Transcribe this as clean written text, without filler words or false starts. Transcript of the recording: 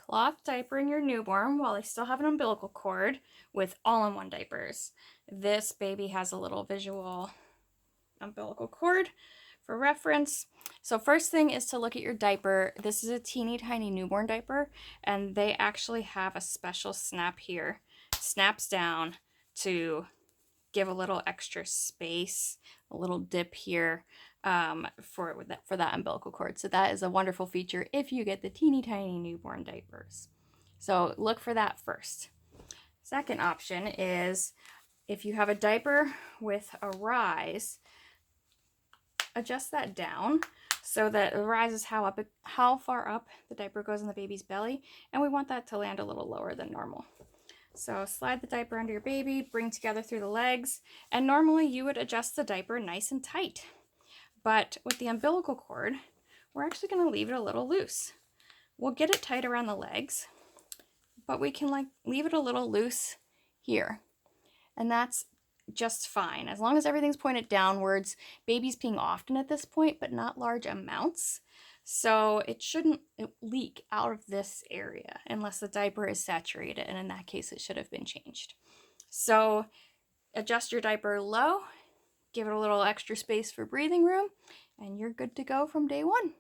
cloth diapering your newborn while they still have an umbilical cord with all-in-one diapers. This baby has a little visual umbilical cord for reference. So first thing is to look at your diaper. This is a teeny tiny newborn diaper, and they actually have a special snap here. Snaps down to give a little extra space, a little dip here for that umbilical cord. So that is a wonderful feature if you get the teeny tiny newborn diapers. So look for that first. Second option is if you have a diaper with a rise, adjust that down so that it rises how far up the diaper goes in the baby's belly, and we want that to land a little lower than normal. So slide the diaper under your baby, bring together through the legs, and normally you would adjust the diaper nice and tight. But with the umbilical cord, we're actually going to leave it a little loose. We'll get it tight around the legs, but we can leave it a little loose here. And that's just fine. As long as everything's pointed downwards, baby's peeing often at this point, but not large amounts. So it shouldn't leak out of this area unless the diaper is saturated, and in that case it should have been changed. So adjust your diaper low, give it a little extra space for breathing room, and you're good to go from day one.